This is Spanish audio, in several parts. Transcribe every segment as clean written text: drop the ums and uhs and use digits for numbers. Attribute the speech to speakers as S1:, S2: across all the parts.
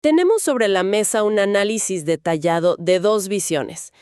S1: Tenemos sobre la mesa un análisis detallado de dos visiones,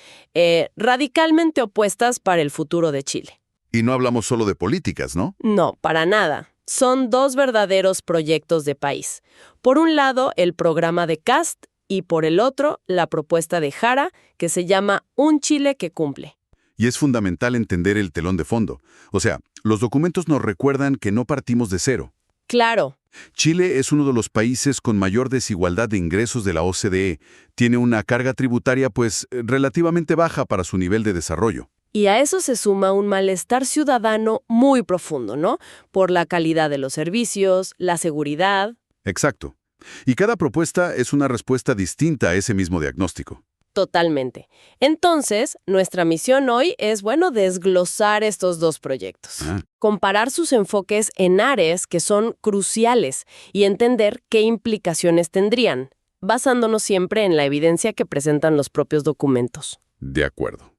S1: radicalmente opuestas para el futuro de Chile.
S2: Y no hablamos solo de políticas, ¿no?
S1: No, para nada. Son dos verdaderos proyectos de país. Por un lado, el programa de Kast y por el otro, la propuesta de Jara, que se llama Un Chile que cumple.
S2: Y es fundamental entender el telón de fondo. O sea, los documentos nos recuerdan que no partimos de cero.
S1: Claro.
S2: Chile es uno de los países con mayor desigualdad de ingresos de la OCDE. Tiene una carga tributaria, relativamente baja para su nivel de desarrollo.
S1: Y a eso se suma un malestar ciudadano muy profundo, ¿no? Por la calidad de los servicios, la seguridad.
S2: Exacto. Y cada propuesta es una respuesta distinta a ese mismo diagnóstico.
S1: Totalmente. Entonces, nuestra misión hoy es, desglosar estos dos proyectos. Comparar sus enfoques en áreas que son cruciales y entender qué implicaciones tendrían, basándonos siempre en la evidencia que presentan los propios documentos.
S2: De acuerdo.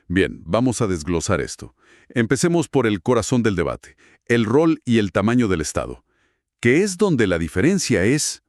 S2: Bien, vamos a desglosar esto. Empecemos por el corazón del debate, el rol y el tamaño del Estado, que es donde la diferencia es,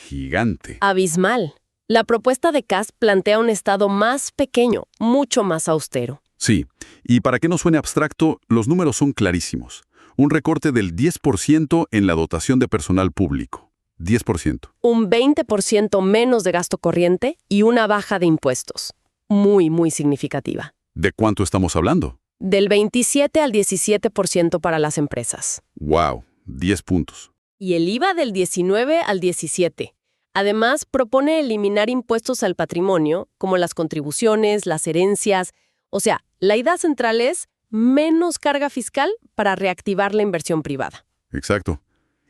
S2: gigante.
S1: Abismal. La propuesta de Kast plantea un Estado más pequeño, mucho más austero.
S2: Sí, y para que no suene abstracto, los números son clarísimos. Un recorte del 10% en la dotación de personal público. 10%.
S1: Un 20% menos de gasto corriente y una baja de impuestos. Muy, muy significativa.
S2: ¿De cuánto estamos hablando?
S1: Del 27 al 17% para las empresas.
S2: ¡Wow! 10 puntos.
S1: Y el IVA del 19 al 17%. Además, propone eliminar impuestos al patrimonio, como las contribuciones, las herencias. O sea, la idea central es menos carga fiscal para reactivar la inversión privada.
S2: Exacto.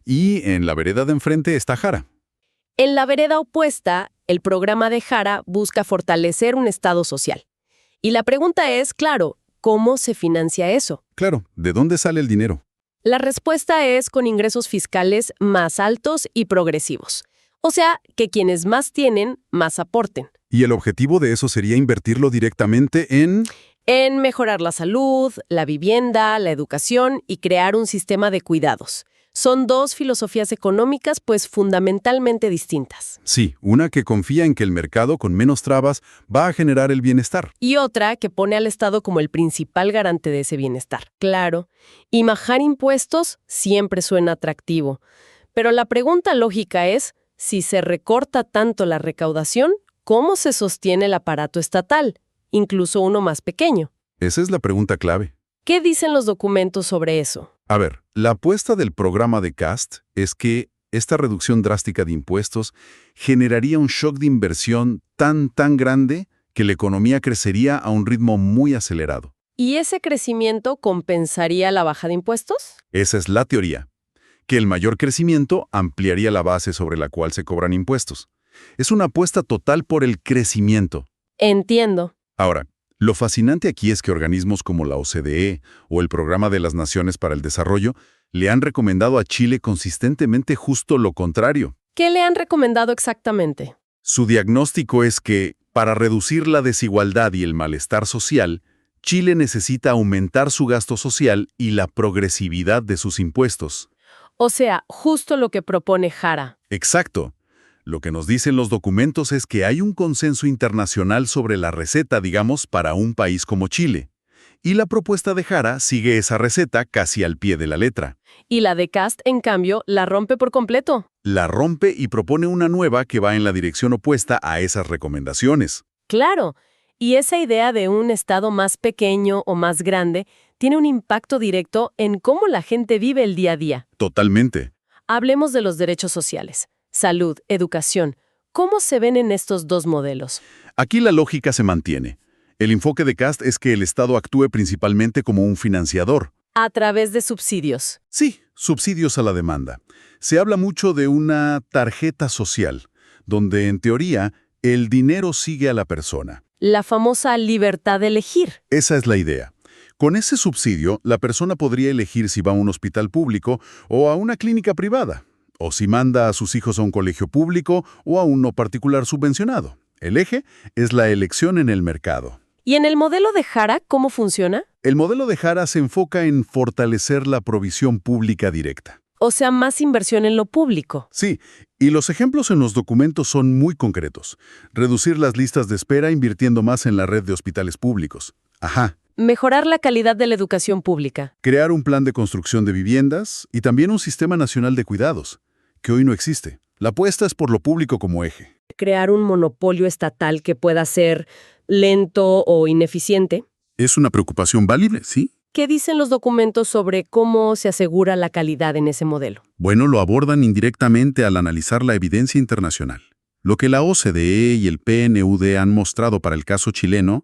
S2: Y en la vereda de enfrente está Jara.
S1: En la vereda opuesta, el programa de Jara busca fortalecer un Estado social. Y la pregunta es, claro, ¿cómo se financia eso?
S2: Claro, ¿de dónde sale el dinero?
S1: La respuesta es con ingresos fiscales más altos y progresivos. O sea, que quienes más tienen, más aporten.
S2: Y el objetivo de eso sería invertirlo directamente en
S1: mejorar la salud, la vivienda, la educación y crear un sistema de cuidados. Son dos filosofías económicas, fundamentalmente distintas.
S2: Sí, una que confía en que el mercado con menos trabas va a generar el bienestar.
S1: Y otra que pone al Estado como el principal garante de ese bienestar. Claro, y bajar impuestos siempre suena atractivo. Pero la pregunta lógica es, si se recorta tanto la recaudación, ¿cómo se sostiene el aparato estatal, incluso uno más pequeño?
S2: Esa es la pregunta clave.
S1: ¿Qué dicen los documentos sobre eso?
S2: A ver, la apuesta del programa de Kast es que esta reducción drástica de impuestos generaría un shock de inversión tan grande que la economía crecería a un ritmo muy acelerado.
S1: ¿Y ese crecimiento compensaría la baja de impuestos?
S2: Esa es la teoría. Que el mayor crecimiento ampliaría la base sobre la cual se cobran impuestos. Es una apuesta total por el crecimiento.
S1: Entiendo.
S2: Ahora, lo fascinante aquí es que organismos como la OCDE o el Programa de las Naciones para el Desarrollo le han recomendado a Chile consistentemente justo lo contrario.
S1: ¿Qué le han recomendado exactamente?
S2: Su diagnóstico es que, para reducir la desigualdad y el malestar social, Chile necesita aumentar su gasto social y la progresividad de sus impuestos.
S1: O sea, justo lo que propone Jara.
S2: Exacto. Lo que nos dicen los documentos es que hay un consenso internacional sobre la receta, para un país como Chile. Y la propuesta de Jara sigue esa receta casi al pie de la letra.
S1: Y la de Kast, en cambio, la rompe por completo.
S2: La rompe y propone una nueva que va en la dirección opuesta a esas recomendaciones.
S1: Claro. Y esa idea de un Estado más pequeño o más grande tiene un impacto directo en cómo la gente vive el día a día.
S2: Totalmente.
S1: Hablemos de los derechos sociales, salud, educación. ¿Cómo se ven en estos dos modelos?
S2: Aquí la lógica se mantiene. El enfoque de Kast es que el Estado actúe principalmente como un financiador.
S1: A través de subsidios.
S2: Sí, subsidios a la demanda. Se habla mucho de una tarjeta social, donde en teoría el dinero sigue a la persona.
S1: La famosa libertad de elegir.
S2: Esa es la idea. Con ese subsidio, la persona podría elegir si va a un hospital público o a una clínica privada, o si manda a sus hijos a un colegio público o a uno particular subvencionado. El eje es la elección en el mercado.
S1: ¿Y en el modelo de Jara cómo funciona?
S2: El modelo de Jara se enfoca en fortalecer la provisión pública directa.
S1: O sea, más inversión en lo público.
S2: Sí, y los ejemplos en los documentos son muy concretos. Reducir las listas de espera invirtiendo más en la red de hospitales públicos. Ajá.
S1: Mejorar la calidad de la educación pública.
S2: Crear un plan de construcción de viviendas y también un sistema nacional de cuidados, que hoy no existe. La apuesta es por lo público como eje.
S1: Crear un monopolio estatal que pueda ser lento o ineficiente.
S2: Es una preocupación válida, ¿sí?
S1: ¿Qué dicen los documentos sobre cómo se asegura la calidad en ese modelo?
S2: Bueno, lo abordan indirectamente al analizar la evidencia internacional. Lo que la OCDE y el PNUD han mostrado para el caso chileno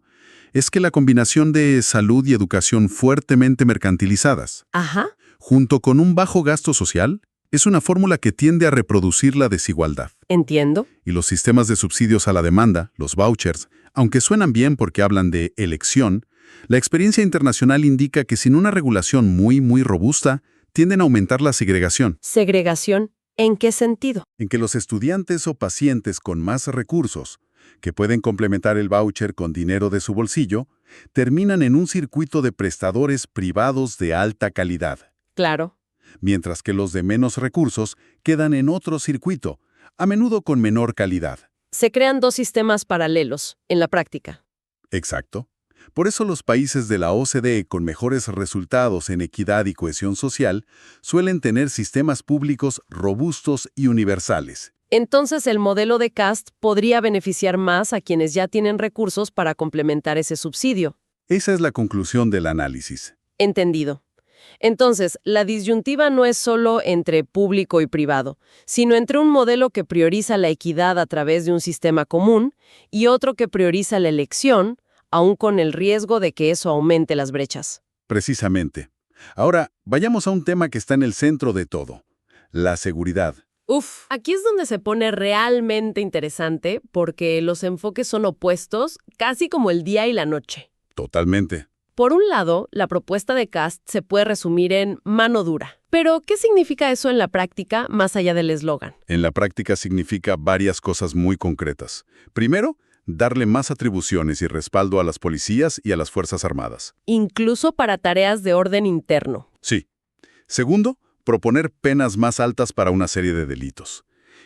S2: es que la combinación de salud y educación fuertemente mercantilizadas,
S1: Ajá.
S2: junto con un bajo gasto social, es una fórmula que tiende a reproducir la desigualdad.
S1: Entiendo.
S2: Y los sistemas de subsidios a la demanda, los vouchers, aunque suenan bien porque hablan de elección, la experiencia internacional indica que sin una regulación muy robusta, tienden a aumentar la segregación.
S1: ¿Segregación? ¿En qué sentido?
S2: En que los estudiantes o pacientes con más recursos, que pueden complementar el voucher con dinero de su bolsillo, terminan en un circuito de prestadores privados de alta calidad.
S1: Claro.
S2: Mientras que los de menos recursos quedan en otro circuito, a menudo con menor calidad.
S1: Se crean dos sistemas paralelos, en la práctica.
S2: Exacto. Por eso los países de la OCDE con mejores resultados en equidad y cohesión social suelen tener sistemas públicos robustos y universales.
S1: Entonces, el modelo de CAST podría beneficiar más a quienes ya tienen recursos para complementar ese subsidio.
S2: Esa es la conclusión del análisis.
S1: Entendido. Entonces, la disyuntiva no es solo entre público y privado, sino entre un modelo que prioriza la equidad a través de un sistema común y otro que prioriza la elección, aún con el riesgo de que eso aumente las brechas.
S2: Precisamente. Ahora, vayamos a un tema que está en el centro de todo: la seguridad.
S1: Uf, aquí es donde se pone realmente interesante porque los enfoques son opuestos, casi como el día y la noche.
S2: Totalmente.
S1: Por un lado, la propuesta de CAST se puede resumir en mano dura. Pero, ¿qué significa eso en la práctica más allá del eslogan?
S2: En la práctica significa varias cosas muy concretas. Primero, darle más atribuciones y respaldo a las policías y a las Fuerzas Armadas.
S1: Incluso para tareas de orden interno.
S2: Sí. Segundo, proponer penas más altas para una serie de delitos.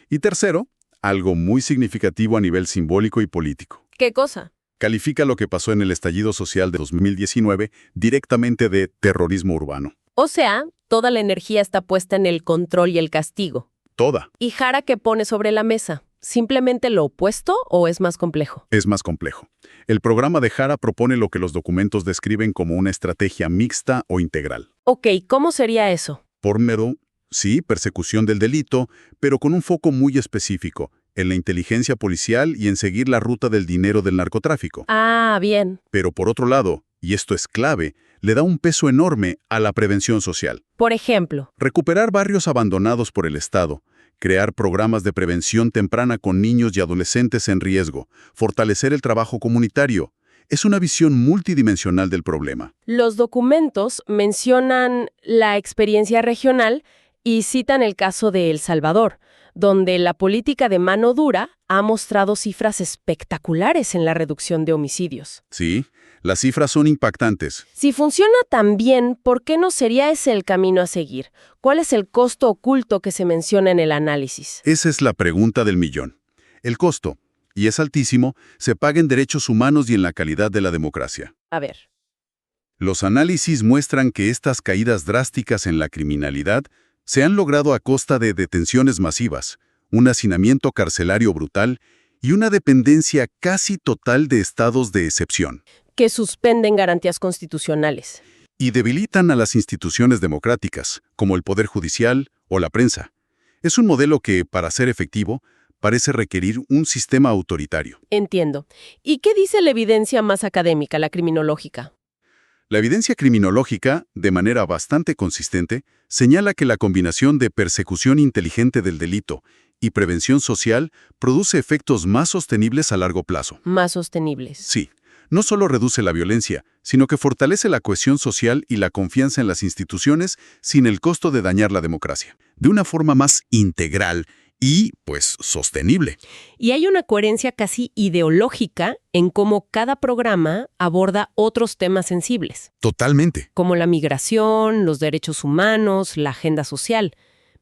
S2: Y tercero, algo muy significativo a nivel simbólico y político.
S1: ¿Qué cosa?
S2: Califica lo que pasó en el estallido social de 2019 directamente de terrorismo urbano.
S1: O sea, toda la energía está puesta en el control y el castigo.
S2: Toda.
S1: ¿Y Jara qué pone sobre la mesa? ¿Simplemente lo opuesto o es más complejo?
S2: Es más complejo. El programa de Jara propone lo que los documentos describen como una estrategia mixta o integral.
S1: Ok, ¿cómo sería eso?
S2: Por mero, sí, persecución del delito, pero con un foco muy específico, en la inteligencia policial y en seguir la ruta del dinero del narcotráfico.
S1: Ah, bien.
S2: Pero por otro lado, y esto es clave, le da un peso enorme a la prevención social.
S1: Por ejemplo,
S2: Recuperar barrios abandonados por el Estado, crear programas de prevención temprana con niños y adolescentes en riesgo, fortalecer el trabajo comunitario. Es una visión multidimensional del problema.
S1: los documentos mencionan la experiencia regional y citan el caso de El Salvador, donde la política de mano dura ha mostrado cifras espectaculares en la reducción de homicidios.
S2: Sí, las cifras son impactantes.
S1: Si funciona tan bien, ¿por qué no sería ese el camino a seguir? ¿Cuál es el costo oculto que se menciona en el análisis?
S2: Esa es la pregunta del millón. El costo, y es altísimo, se paga en derechos humanos y en la calidad de la democracia.
S1: A ver.
S2: Los análisis muestran que estas caídas drásticas en la criminalidad se han logrado a costa de detenciones masivas, un hacinamiento carcelario brutal y una dependencia casi total de estados de excepción.
S1: Que suspenden garantías constitucionales.
S2: Y debilitan a las instituciones democráticas, como el Poder Judicial o la prensa. Es un modelo que, para ser efectivo, parece requerir un sistema autoritario.
S1: Entiendo. ¿Y qué dice la evidencia más académica, la criminológica?
S2: La evidencia criminológica, de manera bastante consistente, señala que la combinación de persecución inteligente del delito y prevención social produce efectos más sostenibles a largo plazo.
S1: Más sostenibles.
S2: Sí, no solo reduce la violencia, sino que fortalece la cohesión social y la confianza en las instituciones sin el costo de dañar la democracia, de una forma más integral y, pues, sostenible.
S1: Y hay una coherencia casi ideológica en cómo cada programa aborda otros temas sensibles,
S2: Totalmente.
S1: como la migración, los derechos humanos, la agenda social.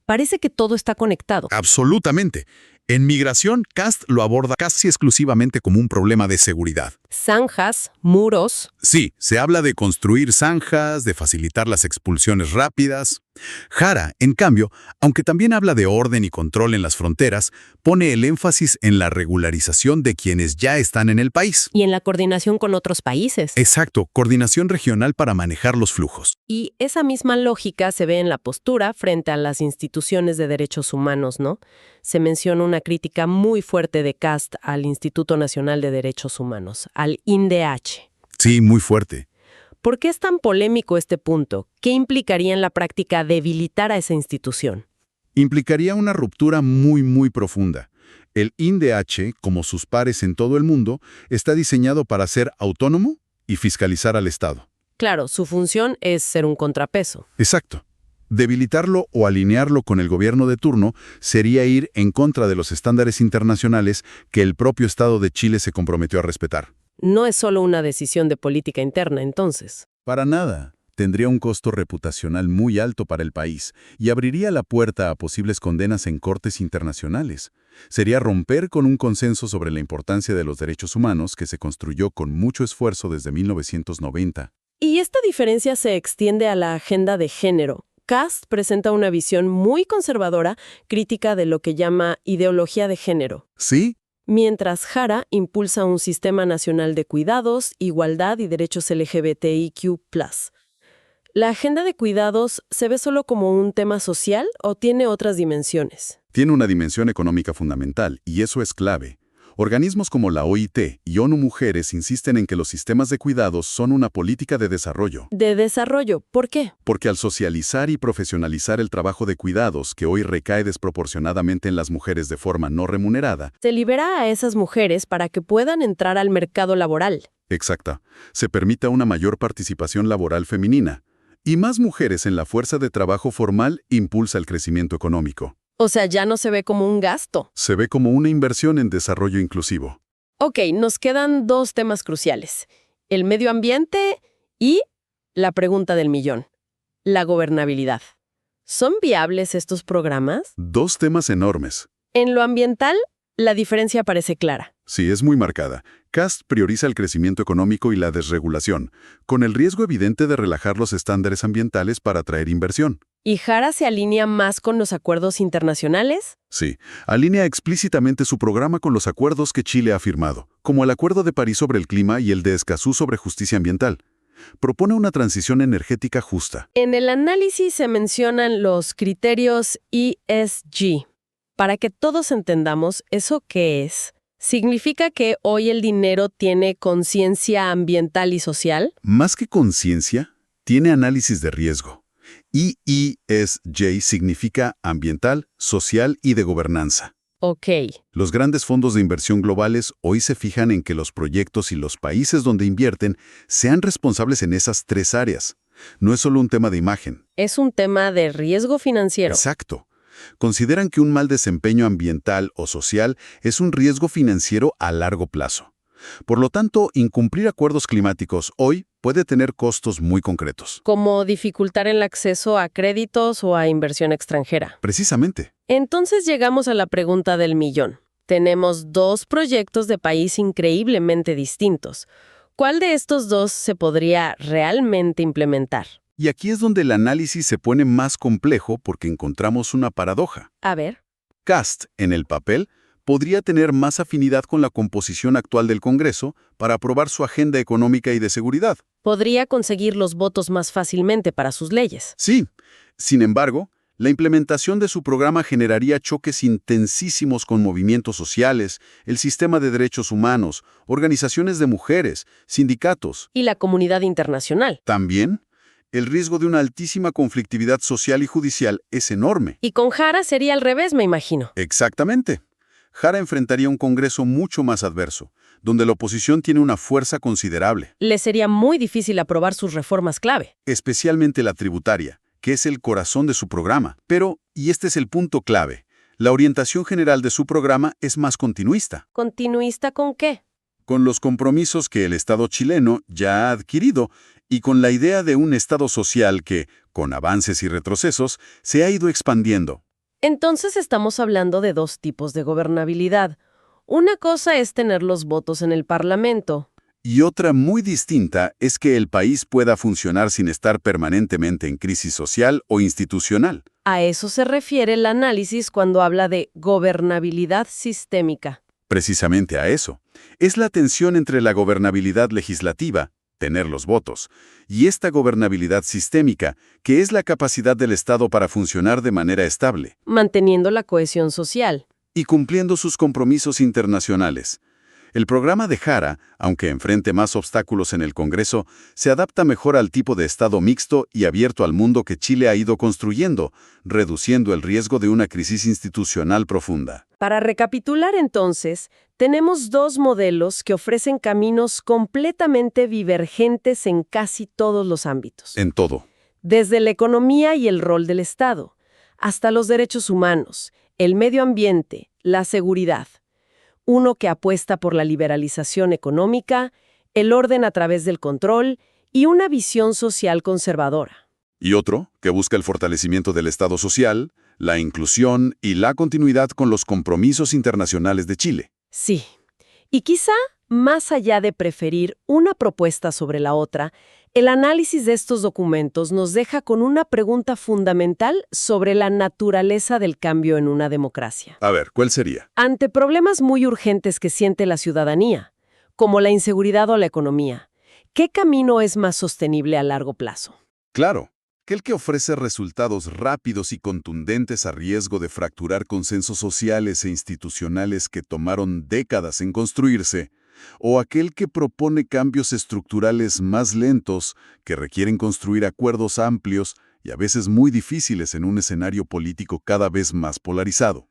S1: Parece que todo está conectado.
S2: Absolutamente. En migración, Cast lo aborda casi exclusivamente como un problema de seguridad.
S1: Zanjas, muros.
S2: Sí, se habla de construir zanjas, de facilitar las expulsiones rápidas. Jara, en cambio, aunque también habla de orden y control en las fronteras, pone el énfasis en la regularización de quienes ya están en el país.
S1: Y en la coordinación con otros países.
S2: Exacto, coordinación regional para manejar los flujos.
S1: Y esa misma lógica se ve en la postura frente a las instituciones de derechos humanos, ¿no? Se menciona una crítica muy fuerte de Cast al Instituto Nacional de Derechos Humanos, al INDH.
S2: Sí, muy fuerte.
S1: ¿Por qué es tan polémico este punto? ¿Qué implicaría en la práctica debilitar a esa institución?
S2: Implicaría una ruptura muy profunda. El INDH, como sus pares en todo el mundo, está diseñado para ser autónomo y fiscalizar al Estado.
S1: Claro, su función es ser un contrapeso.
S2: Exacto. Debilitarlo o alinearlo con el gobierno de turno sería ir en contra de los estándares internacionales que el propio Estado de Chile se comprometió a respetar.
S1: No es solo una decisión de política interna, entonces.
S2: Para nada. Tendría un costo reputacional muy alto para el país y abriría la puerta a posibles condenas en cortes internacionales. Sería romper con un consenso sobre la importancia de los derechos humanos que se construyó con mucho esfuerzo desde 1990.
S1: Y esta diferencia se extiende a la agenda de género. Cast presenta una visión muy conservadora, crítica de lo que llama ideología de género.
S2: ¿Sí?
S1: Mientras Jara impulsa un sistema nacional de cuidados, igualdad y derechos LGBTIQ+. ¿La agenda de cuidados se ve solo como un tema social o tiene otras dimensiones?
S2: Tiene una dimensión económica fundamental, y eso es clave. Organismos como la OIT y ONU Mujeres insisten en que los sistemas de cuidados son una política de desarrollo.
S1: ¿De desarrollo? ¿Por qué?
S2: Porque al socializar y profesionalizar el trabajo de cuidados, que hoy recae desproporcionadamente en las mujeres de forma no remunerada,
S1: Se libera a esas mujeres para que puedan entrar al mercado laboral.
S2: exacta, se permita una mayor participación laboral femenina. Y más mujeres en la fuerza de trabajo formal impulsa el crecimiento económico.
S1: O sea, ya no se ve como un gasto.
S2: Se ve como una inversión en desarrollo inclusivo.
S1: Ok, nos quedan dos temas cruciales. El medio ambiente y la pregunta del millón. La gobernabilidad. ¿Son viables estos programas?
S2: Dos temas enormes.
S1: En lo ambiental, la diferencia parece clara.
S2: Sí, es muy marcada. Cast prioriza el crecimiento económico y la desregulación, con el riesgo evidente de relajar los estándares ambientales para atraer inversión.
S1: ¿Y Jara se alinea más con los acuerdos internacionales?
S2: Sí, alinea explícitamente su programa con los acuerdos que Chile ha firmado, como el Acuerdo de París sobre el clima y el de Escazú sobre justicia ambiental. Propone una transición energética justa.
S1: En el análisis se mencionan los criterios ESG. Para que todos entendamos, ¿eso qué es? ¿Significa que hoy el dinero tiene conciencia ambiental y social?
S2: Más que conciencia, tiene análisis de riesgo. ESG significa ambiental, social y de gobernanza.
S1: Ok.
S2: Los grandes fondos de inversión globales hoy se fijan en que los proyectos y los países donde invierten sean responsables en esas tres áreas. No es solo un tema de imagen.
S1: Es un tema de riesgo financiero.
S2: Exacto. Consideran que un mal desempeño ambiental o social es un riesgo financiero a largo plazo. Por lo tanto, incumplir acuerdos climáticos hoy puede tener costos muy concretos.
S1: Como dificultar el acceso a créditos o a inversión extranjera.
S2: Precisamente.
S1: Entonces llegamos a la pregunta del millón. Tenemos dos proyectos de país increíblemente distintos. ¿Cuál de estos dos se podría realmente implementar?
S2: Y aquí es donde el análisis se pone más complejo porque encontramos una paradoja.
S1: A ver.
S2: Cast, en el papel, podría tener más afinidad con la composición actual del Congreso para aprobar su agenda económica y de seguridad.
S1: Podría conseguir los votos más fácilmente para sus leyes.
S2: Sí. Sin embargo, la implementación de su programa generaría choques intensísimos con movimientos sociales, el sistema de derechos humanos, organizaciones de mujeres, sindicatos.
S1: Y la comunidad internacional.
S2: También, el riesgo de una altísima conflictividad social y judicial es enorme.
S1: Y con Jara sería al revés, me imagino.
S2: Exactamente. Jara enfrentaría un Congreso mucho más adverso, donde la oposición tiene una fuerza considerable.
S1: Le sería muy difícil aprobar sus reformas clave.
S2: Especialmente la tributaria, que es el corazón de su programa. Pero, y este es el punto clave, la orientación general de su programa es más continuista.
S1: ¿Continuista con qué?
S2: Con los compromisos que el Estado chileno ya ha adquirido y con la idea de un Estado social que, con avances y retrocesos, se ha ido expandiendo.
S1: Entonces estamos hablando de dos tipos de gobernabilidad. Una cosa es tener los votos en el Parlamento.
S2: Y otra muy distinta es que el país pueda funcionar sin estar permanentemente en crisis social o institucional.
S1: A eso se refiere el análisis cuando habla de gobernabilidad sistémica.
S2: Precisamente a eso. Es la tensión entre la gobernabilidad legislativa, tener los votos, y esta gobernabilidad sistémica, que es la capacidad del Estado para funcionar de manera estable.
S1: Manteniendo la cohesión social.
S2: Y cumpliendo sus compromisos internacionales. El programa de Jara, aunque enfrente más obstáculos en el Congreso, se adapta mejor al tipo de Estado mixto y abierto al mundo que Chile ha ido construyendo, reduciendo el riesgo de una crisis institucional profunda.
S1: Para recapitular entonces, tenemos dos modelos que ofrecen caminos completamente divergentes en casi todos los ámbitos.
S2: En todo.
S1: Desde la economía y el rol del Estado, hasta los derechos humanos, el medio ambiente, la seguridad. Uno que apuesta por la liberalización económica, el orden a través del control y una visión social conservadora.
S2: Y otro que busca el fortalecimiento del Estado social, la inclusión y la continuidad con los compromisos internacionales de Chile.
S1: Sí. Y quizá, más allá de preferir una propuesta sobre la otra, el análisis de estos documentos nos deja con una pregunta fundamental sobre la naturaleza del cambio en una democracia.
S2: A ver, ¿cuál sería?
S1: Ante problemas muy urgentes que siente la ciudadanía, como la inseguridad o la economía, ¿qué camino es más sostenible a largo plazo?
S2: Claro, aquel que ofrece resultados rápidos y contundentes a riesgo de fracturar consensos sociales e institucionales que tomaron décadas en construirse, o aquel que propone cambios estructurales más lentos que requieren construir acuerdos amplios y a veces muy difíciles en un escenario político cada vez más polarizado.